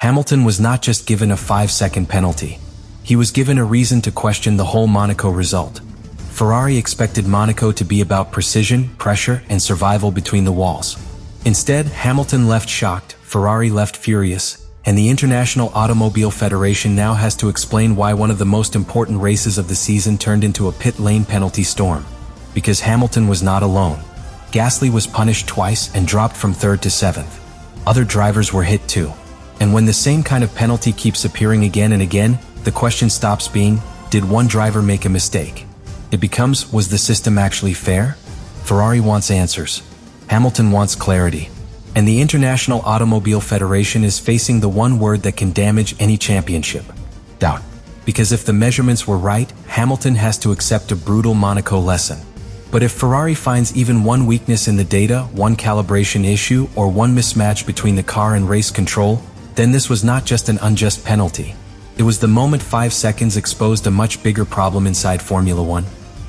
Hamilton was not just given a 5-second penalty. He was given a reason to question the whole Monaco result. Ferrari expected Monaco to be about precision, pressure, and survival between the walls. Instead, Hamilton left shocked, Ferrari left furious, and the International Automobile Federation now has to explain why one of the most important races of the season turned into a pit lane penalty storm. Because Hamilton was not alone. Gasly was punished twice and dropped from 3rd to 7th. Other drivers were hit too. And when the same kind of penalty keeps appearing again and again, the question stops being, did one driver make a mistake? It becomes, was the system actually fair? Ferrari wants answers. Hamilton wants clarity. And the International Automobile Federation is facing the one word that can damage any championship: doubt. Because if the measurements were right, Hamilton has to accept a brutal Monaco lesson. But if Ferrari finds even one weakness in the data, one calibration issue, or one mismatch between the car and race control, then this was not just an unjust penalty. It was the moment 5 seconds exposed a much bigger problem inside Formula One.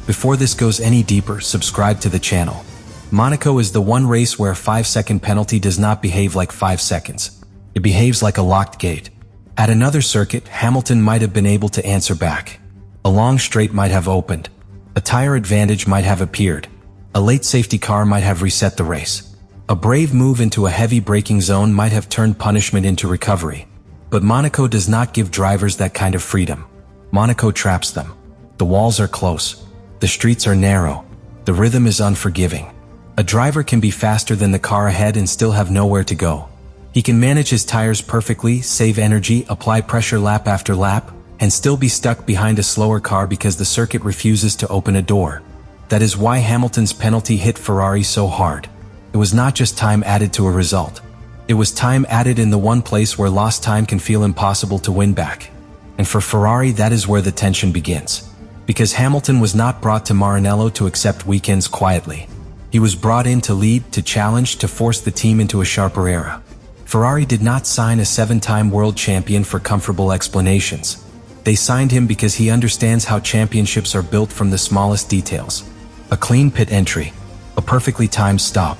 Before this goes any deeper, subscribe to the channel. Monaco is the one race where a 5-second penalty does not behave like 5 seconds. It behaves like a locked gate. At another circuit, Hamilton might have been able to answer back. A long straight might have opened. A tire advantage might have appeared. A late safety car might have reset the race. A brave move into a heavy braking zone might have turned punishment into recovery. But Monaco does not give drivers that kind of freedom. Monaco traps them. The walls are close. The streets are narrow. The rhythm is unforgiving. A driver can be faster than the car ahead and still have nowhere to go. He can manage his tires perfectly, save energy, apply pressure lap after lap, and still be stuck behind a slower car because the circuit refuses to open a door. That is why Hamilton's penalty hit Ferrari so hard. It was not just time added to a result. It was time added in the one place where lost time can feel impossible to win back. And for Ferrari, that is where the tension begins. Because Hamilton was not brought to Maranello to accept weekends quietly. He was brought in to lead, to challenge, to force the team into a sharper era. Ferrari did not sign a 7-time world champion for comfortable explanations. They signed him because he understands how championships are built from the smallest details. A clean pit entry. A perfectly timed stop.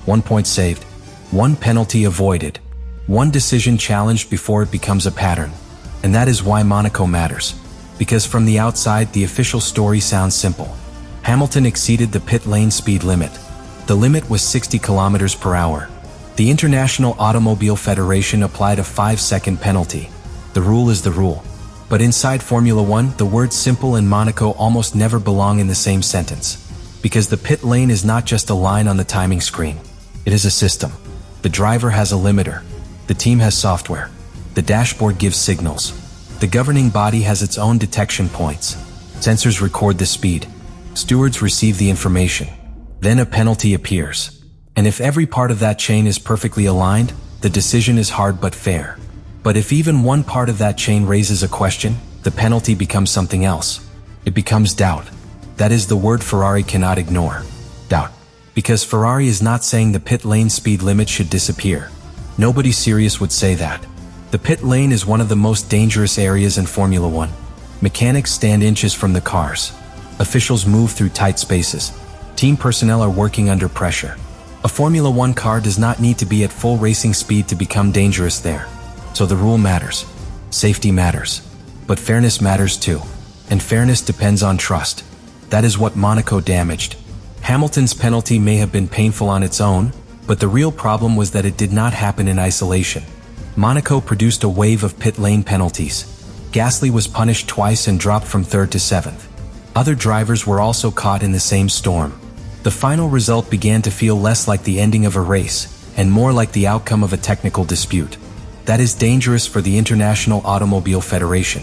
1 point saved. 1 penalty avoided. 1 decision challenged before it becomes a pattern. And that is why Monaco matters. Because from the outside, the official story sounds simple. Hamilton exceeded the pit lane speed limit. The limit was 60 kilometers per hour. The International Automobile Federation applied a 5-second penalty. The rule is the rule. But inside Formula One, the words simple and Monaco almost never belong in the same sentence. Because the pit lane is not just a line on the timing screen. It is a system. The driver has a limiter. The team has software. The dashboard gives signals. The governing body has its own detection points. Sensors record the speed. Stewards receive the information. Then a penalty appears. And if every part of that chain is perfectly aligned, the decision is hard but fair. But if even one part of that chain raises a question, the penalty becomes something else. It becomes doubt. That is the word Ferrari cannot ignore. Doubt. Because Ferrari is not saying the pit lane speed limit should disappear. Nobody serious would say that. The pit lane is one of the most dangerous areas in Formula One. Mechanics stand inches from the cars. Officials move through tight spaces. Team personnel are working under pressure. A Formula One car does not need to be at full racing speed to become dangerous there. So the rule matters. Safety matters. But fairness matters too. And fairness depends on trust. That is what Monaco damaged. Hamilton's penalty may have been painful on its own, but the real problem was that it did not happen in isolation. Monaco produced a wave of pit lane penalties. Gasly was punished twice and dropped from 3rd to 7th. Other drivers were also caught in the same storm. The final result began to feel less like the ending of a race, and more like the outcome of a technical dispute. That is dangerous for the International Automobile Federation.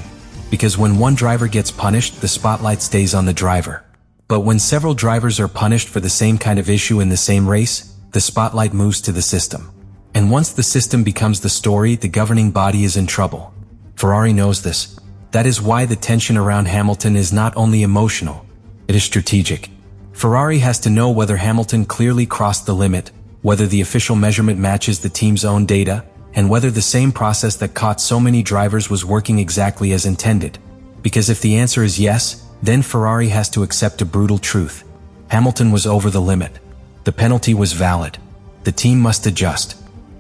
Because when one driver gets punished, the spotlight stays on the driver. But when several drivers are punished for the same kind of issue in the same race, the spotlight moves to the system. And once the system becomes the story, the governing body is in trouble. Ferrari knows this. That is why the tension around Hamilton is not only emotional, it is strategic. Ferrari has to know whether Hamilton clearly crossed the limit, whether the official measurement matches the team's own data, and whether the same process that caught so many drivers was working exactly as intended. Because if the answer is yes, then Ferrari has to accept a brutal truth. Hamilton was over the limit. The penalty was valid. The team must adjust.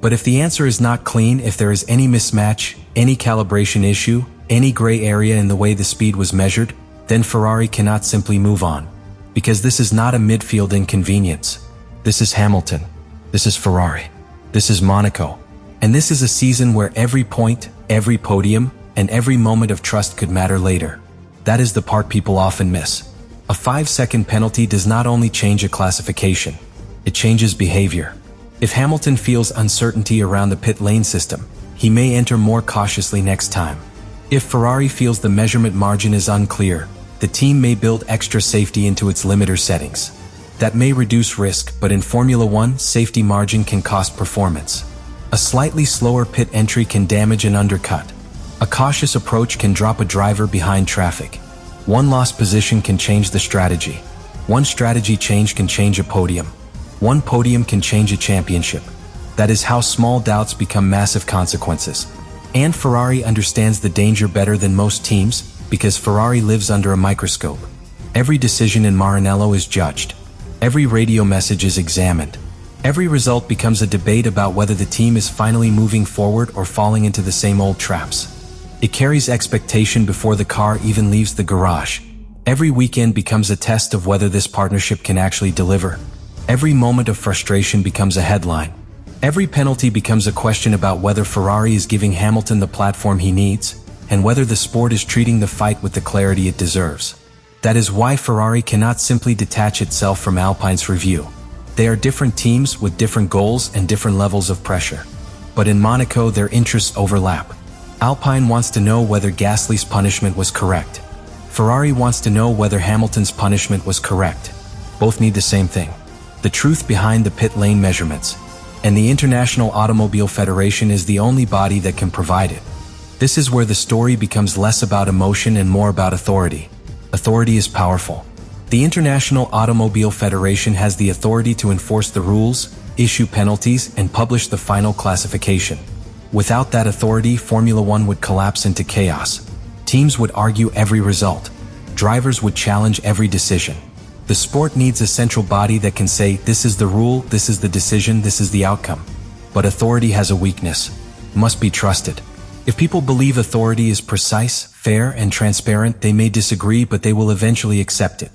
But if the answer is not clean, if there is any mismatch, any calibration issue, any gray area in the way the speed was measured, then Ferrari cannot simply move on. Because this is not a midfield inconvenience. This is Hamilton. This is Ferrari. This is Monaco. And this is a season where every point, every podium, and every moment of trust could matter later. That is the part people often miss. A 5-second penalty does not only change a classification, it changes behavior. If Hamilton feels uncertainty around the pit lane system, he may enter more cautiously next time. If Ferrari feels the measurement margin is unclear, the team may build extra safety into its limiter settings. That may reduce risk, but in Formula One, safety margin can cost performance. A slightly slower pit entry can damage and undercut. A cautious approach can drop a driver behind traffic. One lost position can change the strategy. One strategy change can change a podium. One podium can change a championship. That is how small doubts become massive consequences. And Ferrari understands the danger better than most teams, because Ferrari lives under a microscope. Every decision in Maranello is judged. Every radio message is examined. Every result becomes a debate about whether the team is finally moving forward or falling into the same old traps. It carries expectation before the car even leaves the garage. Every weekend becomes a test of whether this partnership can actually deliver. Every moment of frustration becomes a headline. Every penalty becomes a question about whether Ferrari is giving Hamilton the platform he needs, and whether the sport is treating the fight with the clarity it deserves. That is why Ferrari cannot simply detach itself from Alpine's review. They are different teams with different goals and different levels of pressure. But in Monaco, their interests overlap. Alpine wants to know whether Gasly's punishment was correct. Ferrari wants to know whether Hamilton's punishment was correct. Both need the same thing: the truth behind the pit lane measurements. And the International Automobile Federation is the only body that can provide it. This is where the story becomes less about emotion and more about authority. Authority is powerful. The International Automobile Federation has the authority to enforce the rules, issue penalties, and publish the final classification. Without that authority, Formula One would collapse into chaos. Teams would argue every result. Drivers would challenge every decision. The sport needs a central body that can say, this is the rule, this is the decision, this is the outcome. But authority has a weakness: must be trusted. If people believe authority is precise, fair, and transparent, they may disagree, but they will eventually accept it.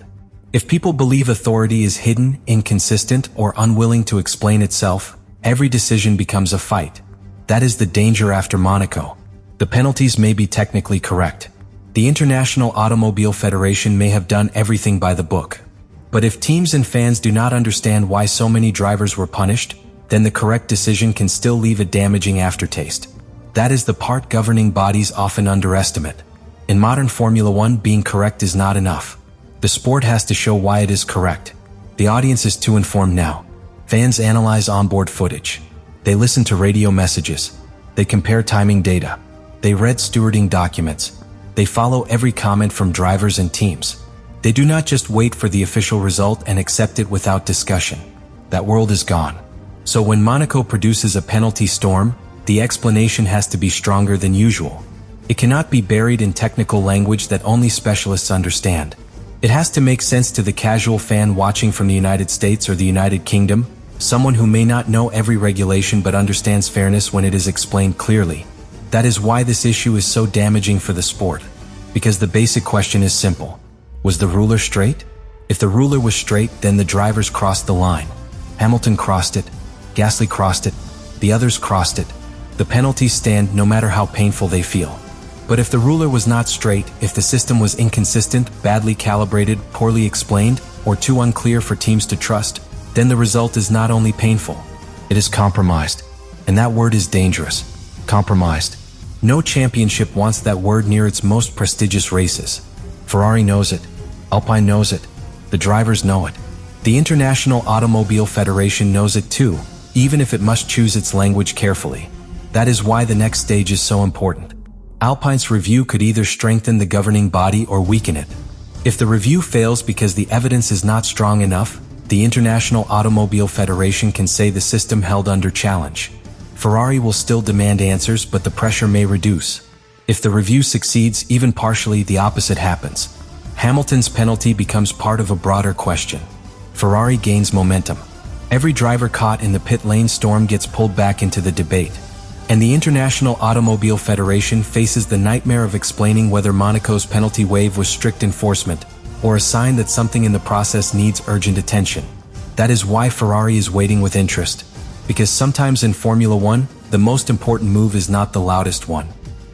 If people believe authority is hidden, inconsistent, or unwilling to explain itself, every decision becomes a fight. That is the danger after Monaco. The penalties may be technically correct. The International Automobile Federation may have done everything by the book. But if teams and fans do not understand why so many drivers were punished, then the correct decision can still leave a damaging aftertaste. That is the part governing bodies often underestimate. In modern Formula One, being correct is not enough. The sport has to show why it is correct. The audience is too informed now. Fans analyze onboard footage. They listen to radio messages. They compare timing data. They read stewarding documents. They follow every comment from drivers and teams. They do not just wait for the official result and accept it without discussion. That world is gone. So when Monaco produces a penalty storm, the explanation has to be stronger than usual. It cannot be buried in technical language that only specialists understand. It has to make sense to the casual fan watching from the United States or the United Kingdom, someone who may not know every regulation but understands fairness when it is explained clearly. That is why this issue is so damaging for the sport. Because the basic question is simple: was the ruler straight? If the ruler was straight, then the drivers crossed the line. Hamilton crossed it. Gasly crossed it. The others crossed it. The penalties stand no matter how painful they feel. But if the ruler was not straight, if the system was inconsistent, badly calibrated, poorly explained, or too unclear for teams to trust, then the result is not only painful, it is compromised. And that word is dangerous. Compromised. No championship wants that word near its most prestigious races. Ferrari knows it. Alpine knows it. The drivers know it. The International Automobile Federation knows it too, even if it must choose its language carefully. That is why the next stage is so important. Alpine's review could either strengthen the governing body or weaken it. If the review fails because the evidence is not strong enough, the International Automobile Federation can say the system held under challenge. Ferrari will still demand answers, but the pressure may reduce. If the review succeeds, even partially, the opposite happens. Hamilton's penalty becomes part of a broader question. Ferrari gains momentum. Every driver caught in the pit lane storm gets pulled back into the debate. And the International Automobile Federation faces the nightmare of explaining whether Monaco's penalty wave was strict enforcement, or a sign that something in the process needs urgent attention. That is why Ferrari is waiting with interest. Because sometimes in Formula One, the most important move is not the loudest one.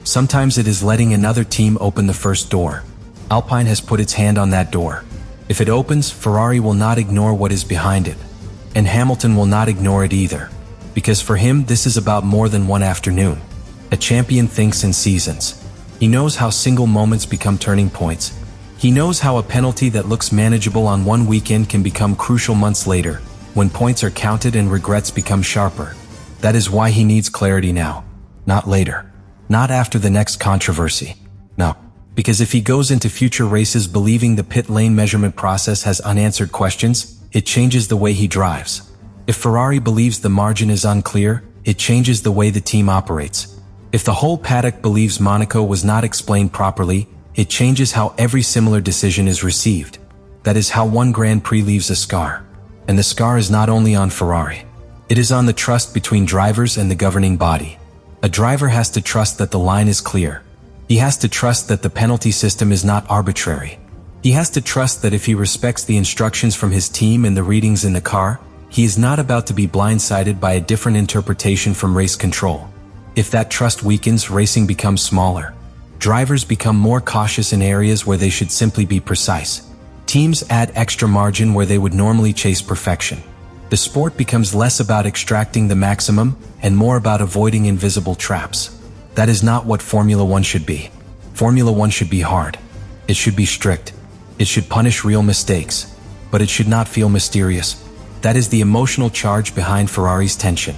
Sometimes it is letting another team open the first door. Alpine has put its hand on that door. If it opens, Ferrari will not ignore what is behind it. And Hamilton will not ignore it either. Because for him, this is about more than one afternoon. A champion thinks in seasons. He knows how single moments become turning points. He knows how a penalty that looks manageable on one weekend can become crucial months later, when points are counted and regrets become sharper. That is why he needs clarity now, not later. Not after the next controversy. No. Because if he goes into future races believing the pit lane measurement process has unanswered questions, it changes the way he drives. If Ferrari believes the margin is unclear, it changes the way the team operates. If the whole paddock believes Monaco was not explained properly, it changes how every similar decision is received. That is how one Grand Prix leaves a scar. And the scar is not only on Ferrari. It is on the trust between drivers and the governing body. A driver has to trust that the line is clear. He has to trust that the penalty system is not arbitrary. He has to trust that if he respects the instructions from his team and the readings in the car, he is not about to be blindsided by a different interpretation from race control. If that trust weakens, racing becomes smaller. Drivers become more cautious in areas where they should simply be precise. Teams add extra margin where they would normally chase perfection. The sport becomes less about extracting the maximum and more about avoiding invisible traps. That is not what Formula One should be. Formula One should be hard. It should be strict. It should punish real mistakes. But it should not feel mysterious. That is the emotional charge behind Ferrari's tension.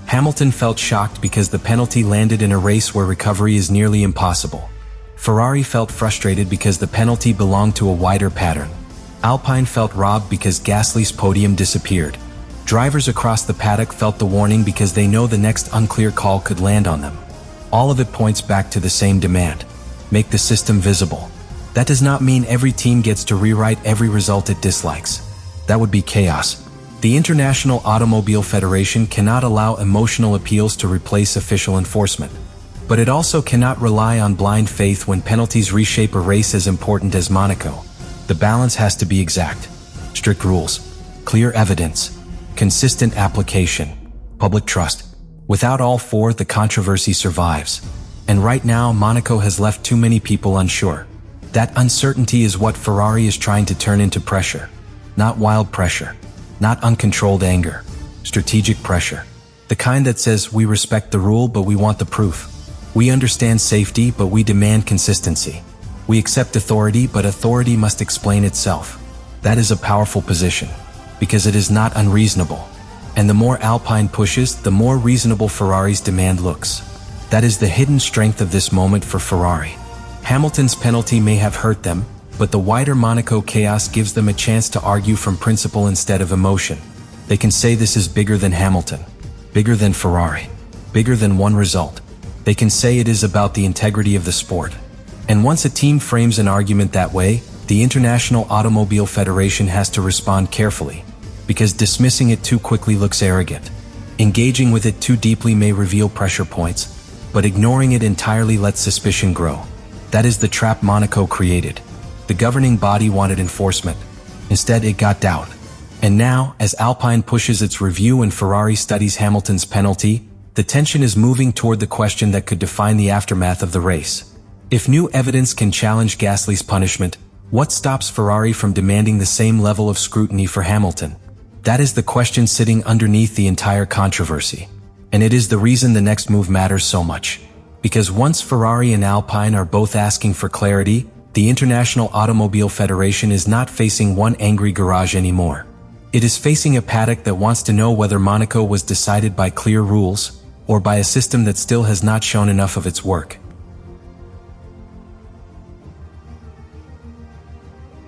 Hamilton felt shocked because the penalty landed in a race where recovery is nearly impossible. Ferrari felt frustrated because the penalty belonged to a wider pattern. Alpine felt robbed because Gasly's podium disappeared. Drivers across the paddock felt the warning because they know the next unclear call could land on them. All of it points back to the same demand. Make the system visible. That does not mean every team gets to rewrite every result it dislikes. That would be chaos. The International Automobile Federation cannot allow emotional appeals to replace official enforcement. But it also cannot rely on blind faith when penalties reshape a race as important as Monaco. The balance has to be exact. Strict rules, clear evidence, consistent application, public trust. Without all four, the controversy survives. And right now, Monaco has left too many people unsure. That uncertainty is what Ferrari is trying to turn into pressure. Not wild pressure. Not uncontrolled anger. Strategic pressure. The kind that says, we respect the rule, but we want the proof. We understand safety, but we demand consistency. We accept authority, but authority must explain itself. That is a powerful position, because it is not unreasonable. And the more Alpine pushes, the more reasonable Ferrari's demand looks. That is the hidden strength of this moment for Ferrari. Hamilton's penalty may have hurt them, but the wider Monaco chaos gives them a chance to argue from principle instead of emotion. They can say this is bigger than Hamilton, bigger than Ferrari, bigger than one result. They can say it is about the integrity of the sport. And once a team frames an argument that way, the International Automobile Federation has to respond carefully, because dismissing it too quickly looks arrogant. Engaging with it too deeply may reveal pressure points, but ignoring it entirely lets suspicion grow. That is the trap Monaco created. The governing body wanted enforcement. Instead, it got doubt. And now, as Alpine pushes its review and Ferrari studies Hamilton's penalty, the tension is moving toward the question that could define the aftermath of the race. If new evidence can challenge Gasly's punishment, what stops Ferrari from demanding the same level of scrutiny for Hamilton? That is the question sitting underneath the entire controversy. And it is the reason the next move matters so much. Because once Ferrari and Alpine are both asking for clarity, the International Automobile Federation is not facing one angry garage anymore. It is facing a paddock that wants to know whether Monaco was decided by clear rules, or by a system that still has not shown enough of its work.